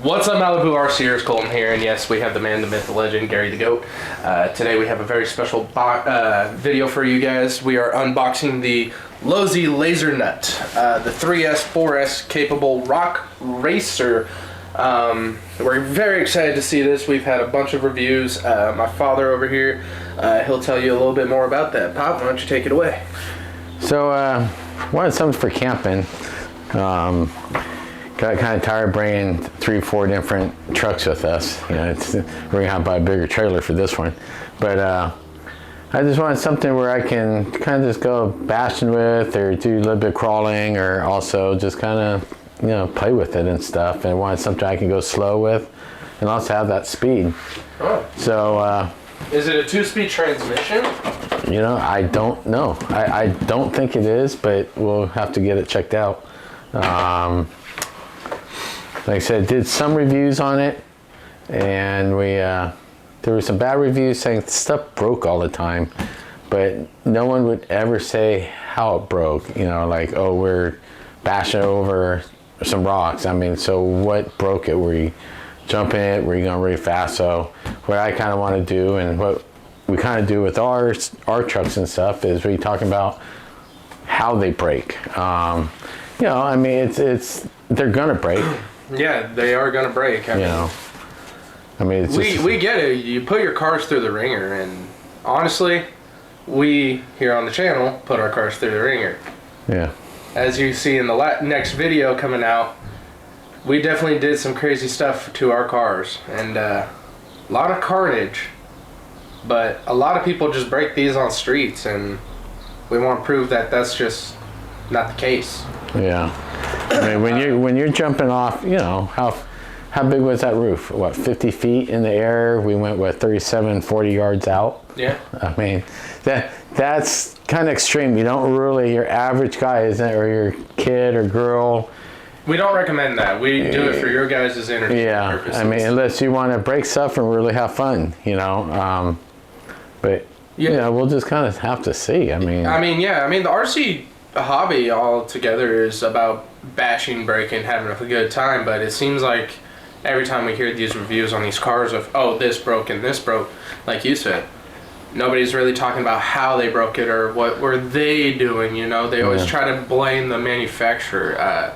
What's up, Malibu RCers? Colton here, and yes, we have the man, the myth, the legend, Gary the Goat. Today we have a very special video for you guys. We are unboxing the Losi Lasernut, the 3S, 4S capable rock racer. We're very excited to see this. We've had a bunch of reviews. My father over here, he'll tell you a little bit more about that. Pop, why don't you take it away? So, wanted something for camping. Got kind of tired of bringing 3-4 different trucks with us. You know, we're gonna have to buy a bigger trailer for this one. But I just wanted something where I can kind of just go bashing with, or do a little bit of crawling, or also just kind of, you know, play with it and stuff. And I wanted something I can go slow with, and also have that speed. Oh. So. Is it a 2-speed transmission? You know, I don't know. I don't think it is, but we'll have to get it checked out. Like I said, did some reviews on it, and there were some bad reviews saying stuff broke all the time, but no one would ever say how it broke. You know, like, oh, we're bashing over some rocks. I mean, so what broke it? Were you jumping it? Were you going really fast? So what I kind of want to do, and what we kind of do with our trucks and stuff, is we talk about how they break. You know, I mean, they're gonna break. Yeah, they are gonna break. I mean, we get it. You put your cars through the ringer, and honestly, we here on the channel put our cars through the ringer. Yeah. As you see in the next video coming out, we definitely did some crazy stuff to our cars, and a lot of carnage. But a lot of people just break these on streets, and we want to prove that that's just not the case. Yeah. I mean, when you're jumping off, you know, how big was that roof? What, 50 feet in the air? We went, what, 37, 40 yards out? Yeah. I mean, that's kind of extreme. You don't really, your average guy, isn't it, or your kid or girl. We don't recommend that. We do it for your guys' entertainment purposes. I mean, unless you want to break stuff and really have fun, you know. But, yeah, you know, we'll just kind of have to see. I mean, yeah. I mean, the RC hobby altogether is about bashing, breaking, having a good time, but it seems like every time we hear these reviews on these cars of, oh, this broke and this broke, like you said, nobody's really talking about how they broke it or what were they doing, you know. They always try to blame the manufacturer.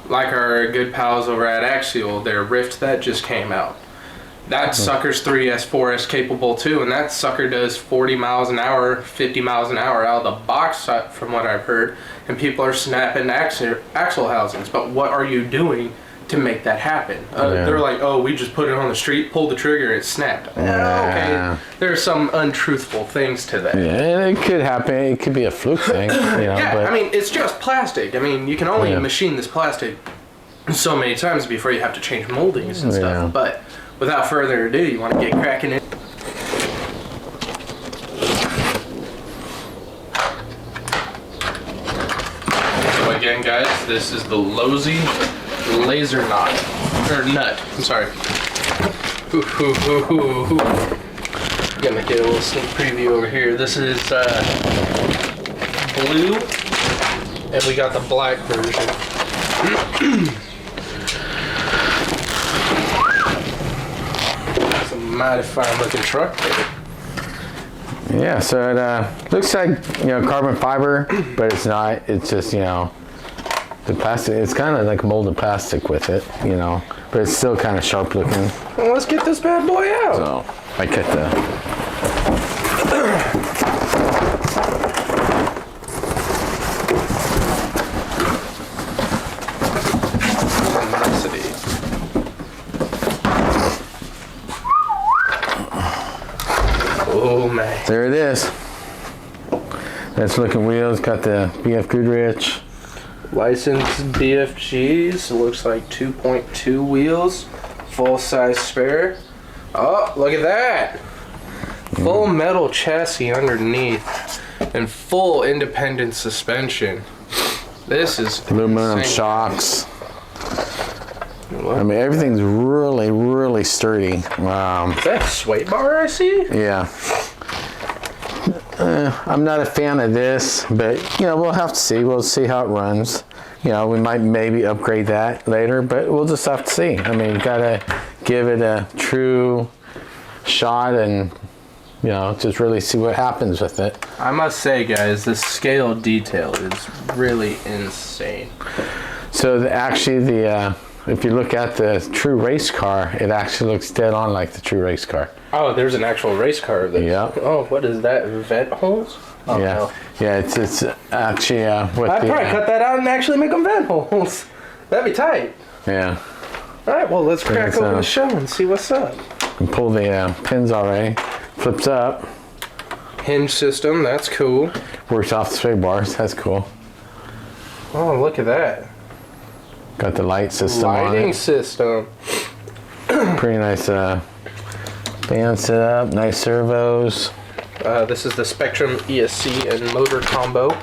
Like our good pals over at Axial, their Rift that just came out, that sucker's 3S, 4S capable too, and that sucker does 40 miles an hour, 50 miles an hour out of the box, from what I've heard, and people are snapping axle housings. But what are you doing to make that happen? They're like, oh, we just put it on the street, pulled the trigger, it snapped. Okay, there's some untruthful things to that. Yeah, it could happen. It could be a fluke thing, you know. Yeah, but I mean, it's just plastic. I mean, you can only machine this plastic so many times before you have to change moldings and stuff. But without further ado, you want to get cracking it. So again, guys, this is the Losi Lasernut, or nut. I'm sorry. Gonna get a little sneak preview over here. This is blue, and we got the black version. Mighty fine looking truck there. Yeah, so it looks like, you know, carbon fiber, but it's not. It's just, you know, the plastic. It's kind of like molded plastic with it, you know, but it's still kind of sharp looking. Well, let's get this bad boy out. So I cut the. Oh man. There it is. That's looking wheels. Got the BF Goodrich. Licensed BFGs. It looks like 2.2 wheels. Full size spare. Oh, look at that. Full metal chassis underneath. And full independent suspension. This is aluminum insane. shocks. I mean, everything's really, really sturdy. Is that a sway bar I see? Yeah. I'm not a fan of this, but you know, we'll have to see. We'll see how it runs. You know, we might maybe upgrade that later, but we'll just have to see. I mean, you gotta give it a true shot and, you know, just really see what happens with it. I must say, guys, the scale detail is really insane. So actually, if you look at the true race car, it actually looks dead on like the true race car. Oh, there's an actual race car of this. Yeah. Oh, what is that? Vent holes? Oh, yeah. no. Yeah, it's actually what I'd probably cut that out and actually make them vent holes. That'd be tight. Yeah. All right, well, let's crack It's, open the show and see what's up. You can pull the pins already. Flips up. Hinge system, that's cool. Works off the sway bars. That's cool. Oh, look at that. Got the light system on Lighting it. system. Pretty nice band set up. Nice servos. This is the Spectrum ESC and motor combo.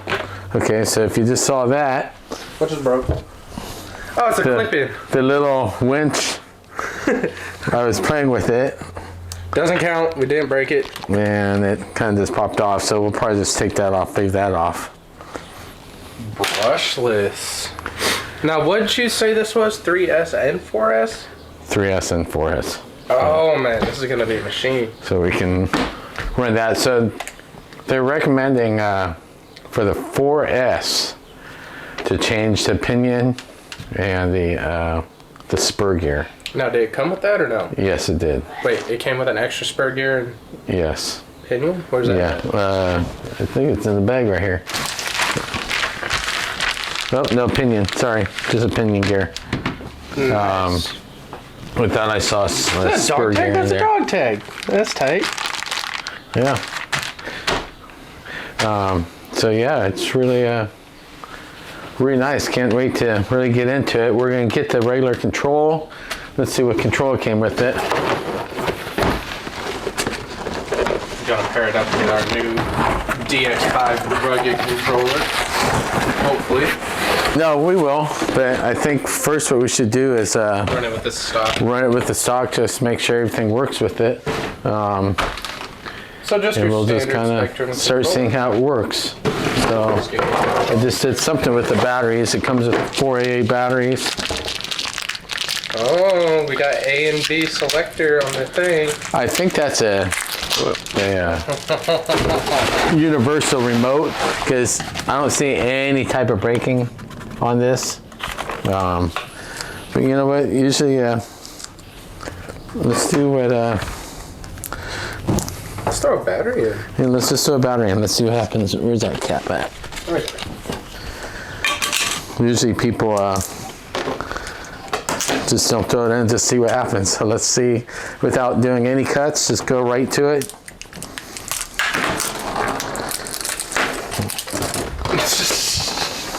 Okay, so if you just saw that. What just broke? Oh, it's a clip-in. The little winch. I was playing with it. Doesn't count. We didn't break it. And it kind of just popped off, so we'll probably just take that off, leave that off. Brushless. Now, what did you say this was? 3S and 4S? 3S and 4S. Oh, man, this is going to be a machine. So we can run that. So they're recommending for the 4S to change the pinion and the spur gear. Now, did it come with that or no? Yes, it did. Wait, it came with an extra spur gear and Yes. pinion? Where's that? Yeah. I think it's in the bag right here. Oh, no pinion. Sorry, just a pinion gear. Nice. With that, I saw a That's a spur dog gear tag. in That's a there. dog tag. That's tight. Yeah. So yeah, it's really really nice. Can't wait to really get into it. We're gonna get the regular control. Let's see what control came with it. Gonna pair it up with our new DX5 rugged controller. Hopefully. No, we will. But I think first what we should do is Run it with this stock. run it with the stock, just make sure everything works with it. So just And your we'll just standard kind Spectrum of start controller. seeing how it works. So I just did something with the batteries. It comes with 4 AA batteries. Oh, we got A and B selector on the thing. I think that's a universal remote because I don't see any type of braking on this. But you know what? Usually, let's do what. Let's throw a battery in. Yeah, let's just throw a battery in. Let's see what happens. Where's that cap at? Right. Usually people just don't throw it in, just see what happens. So let's see, without doing any cuts, just go right to it.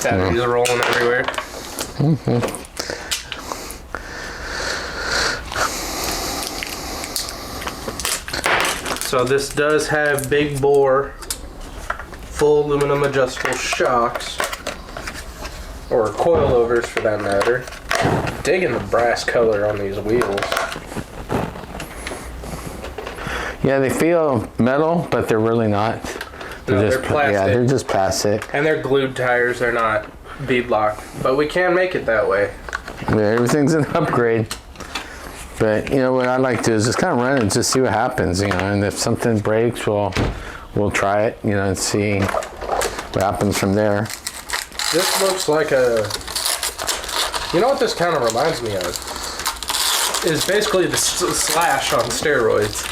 Batteries rolling everywhere. So this does have big bore, full aluminum adjustable shocks, or coilovers for that matter. Digging the brass color on these wheels. Yeah, they feel metal, but they're really not. No, they're plastic. Yeah, they're just plastic. And they're glued tires, they're not beadlock. But we can make it that way. Yeah, everything's an upgrade. But you know what I like to do is just kind of run and just see what happens, you know. And if something breaks, we'll try it, you know, and see what happens from there. This looks like a... You know what this kind of reminds me of? Is basically the Slash on steroids.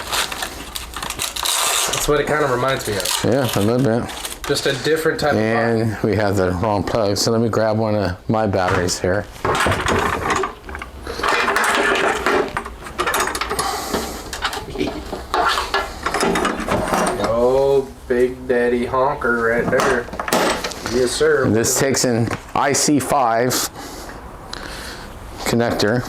That's what it kind of reminds me of. Yeah, a little bit. Just a different type of And we have the wrong plug, so let me grab one of my batteries here. Oh, Big Daddy honker right there. Yes, sir. And this takes an IC5 connector.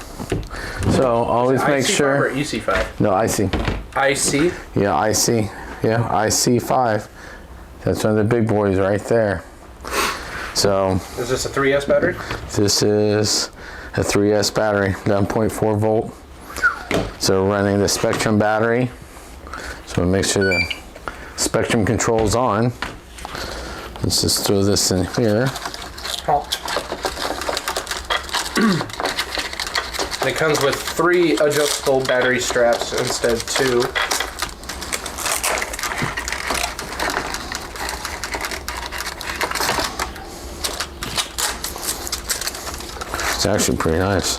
So always make IC5 sure. or EC5? No, IC. IC? Yeah, IC. Yeah, IC5. That's one of the big boys right there. So Is this a 3S battery? this is a 3S battery, 11.4 volt. So we're running the Spectrum battery. So make sure the spectrum control's on. Let's just throw this in here. It comes with 3 adjustable battery straps instead of 2. It's actually pretty nice.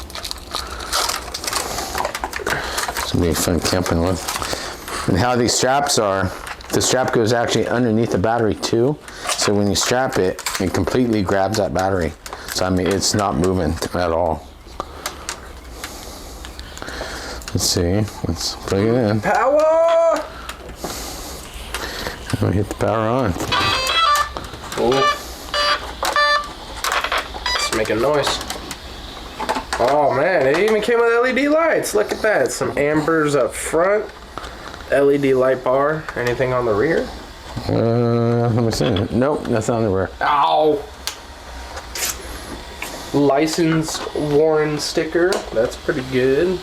It's gonna be fun camping with. And how these straps are, the strap goes actually underneath the battery too. So when you strap it, it completely grabs that battery. So I mean, it's not moving at all. Let's see, let's plug it in. Power! And we hit the power on. Cool. It's making noise. Oh man, it even came with LED lights. Look at that. Some ambers up front. LED light bar. Anything on the rear? Let me see. Nope, that's not on the rear. Ow! License Warren sticker. That's pretty good.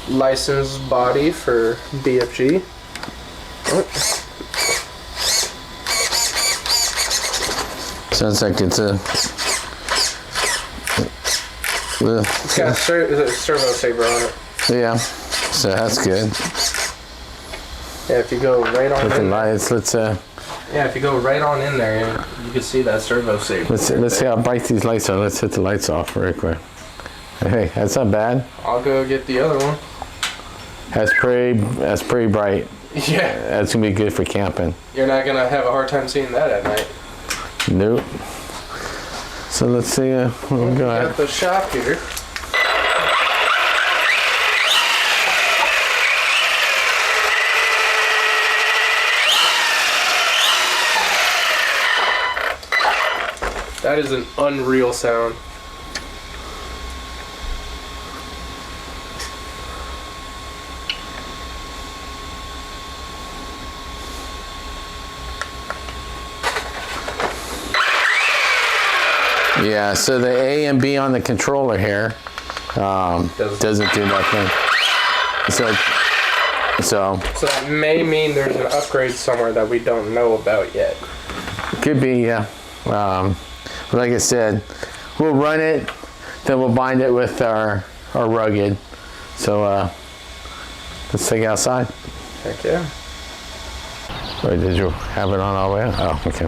License body for BFG. Sounds like it's a... It's got a servo saver on it. Yeah, so that's good. Yeah, if you go right on With the in there. lights, let's Yeah, if you go right on in there, you can see that servo saver. let's see how bright these lights are. Let's hit the lights off real quick. Hey, that's not bad. I'll go get the other one. That's pretty bright. Yeah. That's gonna be good for camping. You're not gonna have a hard time seeing that at night. Nope. So let's see. We'll go Got ahead. the shop here. That is an unreal sound. Yeah. So the A and B on the controller here doesn't do nothing. So that may mean there's an upgrade somewhere that we don't know about yet. could be, yeah. Like I said, we'll run it, then we'll bind it with our rugged. So let's take it outside. Heck yeah. Or did you have it on all the way out? Oh, okay.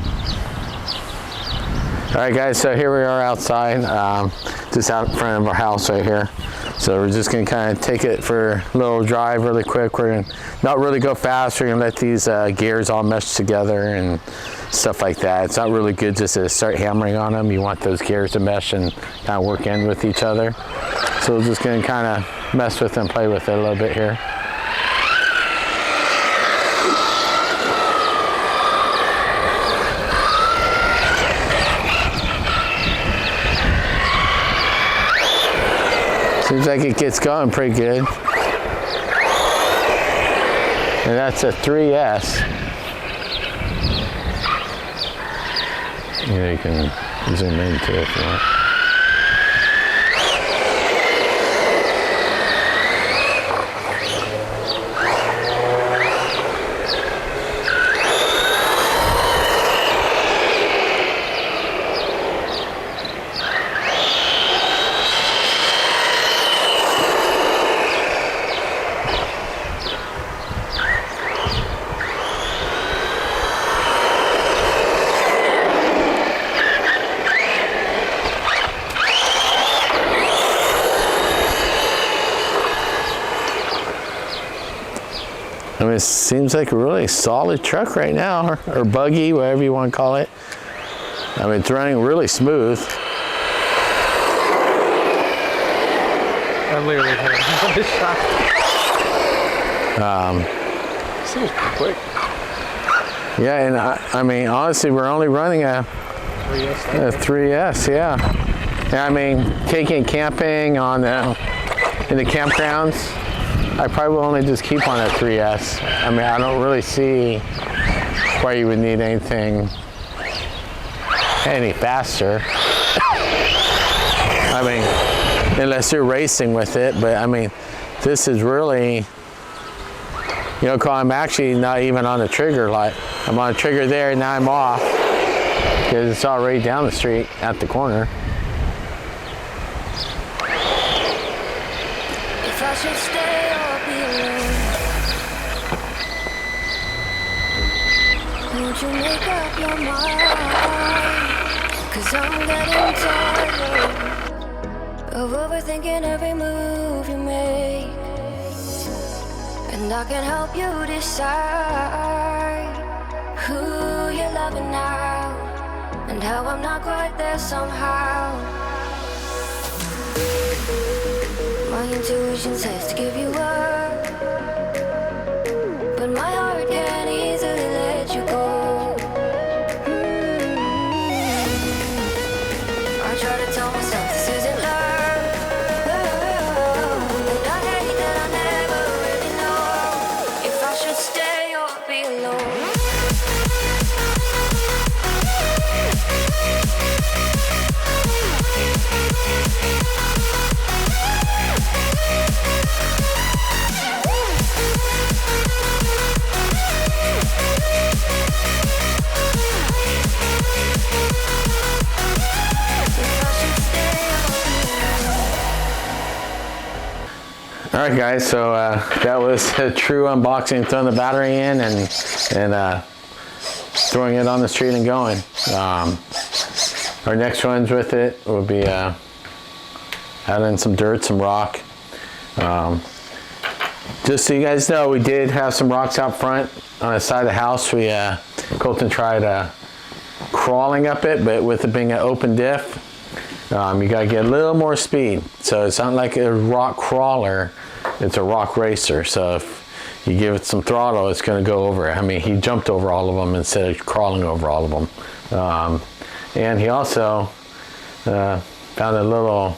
All right, guys, so here we are outside, just out in front of our house right here. So we're just gonna kind of take it for a little drive really quick. We're gonna not really go fast. We're gonna let these gears all mesh together and stuff like that. It's not really good just to start hammering on them. You want those gears to mesh and kind of work in with each other. So we're just gonna kind of mess with and play with it a little bit here. Seems like it gets going pretty good. And that's a 3S. Yeah, you can zoom into it if you want. I mean, it seems like a really solid truck right now, or buggy, whatever you want to call it. I mean, it's running really smooth. I literally had a shot. Seems pretty quick. Yeah, and I mean, honestly, we're only running a 3S, yeah. And I mean, taking it camping on in the campgrounds, I probably will only just keep on a 3S. I mean, I don't really see why you would need anything any faster. I mean, unless you're racing with it, but I mean, this is really You know, 'cause I'm actually not even on the trigger light. I'm on the trigger there, and now I'm off because it's already down the street at the corner. If I should stay or be alone, won't you make up your mind? 'Cause I'm getting tired of overthinking every move you make. And I can help you decide who you're loving now, and how I'm not quite there somehow. My intuition says to give you up, but my heart can't easily let you go. I try to tell myself this isn't love, and I hate that I never really know if I should stay or be alone. All right, guys. So that was a true unboxing, throwing the battery in and throwing it on the street and going. Our next ones with it will be adding some dirt, some rock. Just so you guys know, we did have some rocks out front on the side of the house. Colton tried crawling up it, but with it being an open diff, you gotta get a little more speed. So it's not like a rock crawler, it's a rock racer. So if you give it some throttle, it's gonna go over it. I mean, he jumped over all of them instead of crawling over all of them. And he also found a little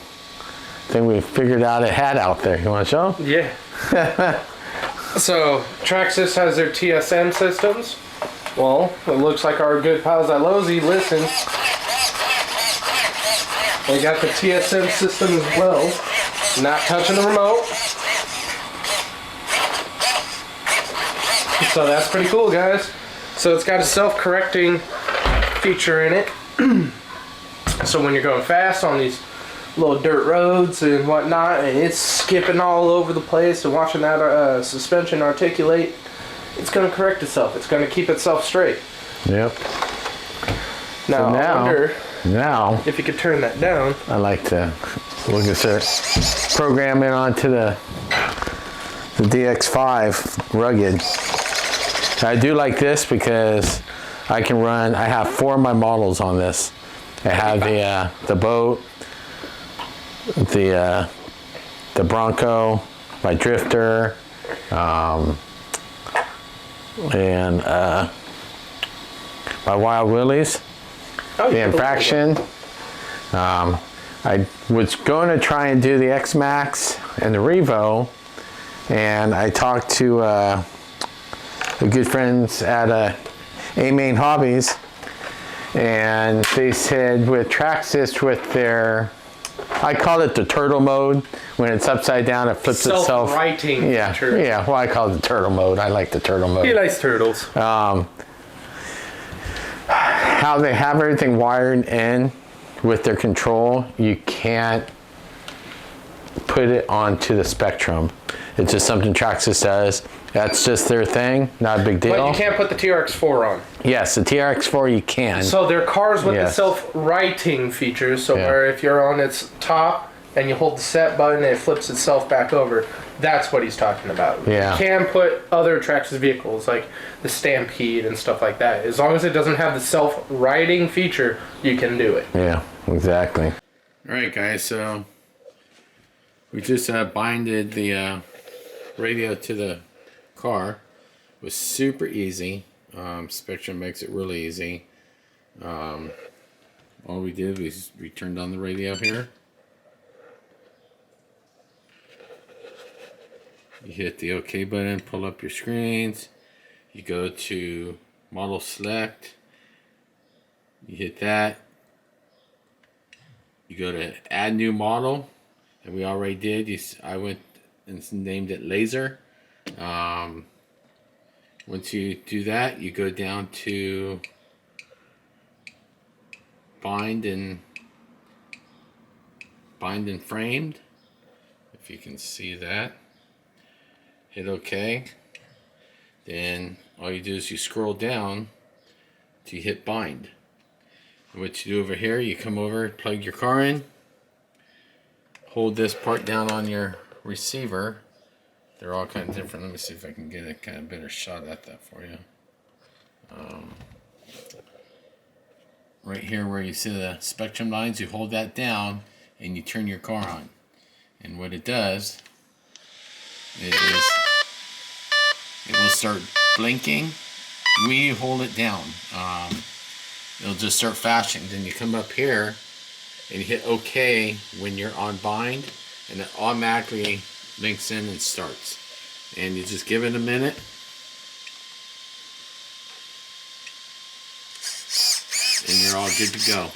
thing we figured out it had out there. You wanna show? Yeah. So, Traxxas has their TSM systems. Well, it looks like our good pals at Losi listen. They got the TSM system as well. Not touching the remote. So that's pretty cool, guys. So it's got a self-correcting feature in it. So when you're going fast on these little dirt roads and whatnot, and it's skipping all over the place and watching that suspension articulate, it's going to correct itself. It's going to keep itself straight. Yep. Now, I wonder now, if you could turn that down. I like to look at it, program it onto the DX5 rugged. I do like this because I can run. I have 4 of my models on this. I have the boat, the Bronco, my drifter, and my Wild Willies. The Infraction. I was going to try and do the X-Max and the Revo, and I talked to the good friends at A-Main Hobbies, and they said with Traxxas, with their, I call it the turtle mode. When it's upside down, it flips itself. Self-righting. Yeah, yeah. Well, I call it the turtle mode. I like the turtle mode. He likes turtles. How they have everything wired in with their control, you can't put it onto the Spectrum. It's just something Traxxas does. That's just their thing, not a big deal. But you can't put the TRX4 on. Yes, the TRX4 you can. So they're cars with the self-righting features, so where if you're on its top and you hold the set button, it flips itself back over. That's what he's talking about. Yeah. You can put other Traxxas vehicles, like the Stampede and stuff like that. As long as it doesn't have the self-righting feature, you can do it. Yeah, exactly. All right, guys, so we just binded the radio to the car. It was super easy. Spectrum makes it really easy. All we did was we turned on the radio here. You hit the OK button, pull up your screens. You go to model select. You hit that. You go to add new model, and we already did. I went and named it Laser. Once you do that, you go down to bind and framed. If you can see that. Hit OK. Then all you do is you scroll down to hit bind. And what you do over here, you come over, plug your car in, hold this part down on your receiver. They're all kind of different. Let me see if I can get a kind of better shot at that for you. Right here where you see the spectrum lines, you hold that down and you turn your car on. And what it does is it will start blinking when you hold it down. It'll just start flashing. Then you come up here and you hit OK when you're on bind, and it automatically links in and starts. And you just give it a minute. And you're all good to go.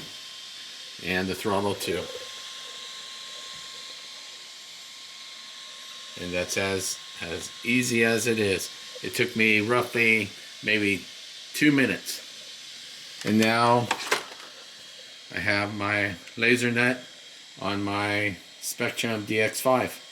And the throttle too. And that's as easy as it is. It took me roughly maybe 2 minutes. And now I have my Lasernut on my Spectrum DX5.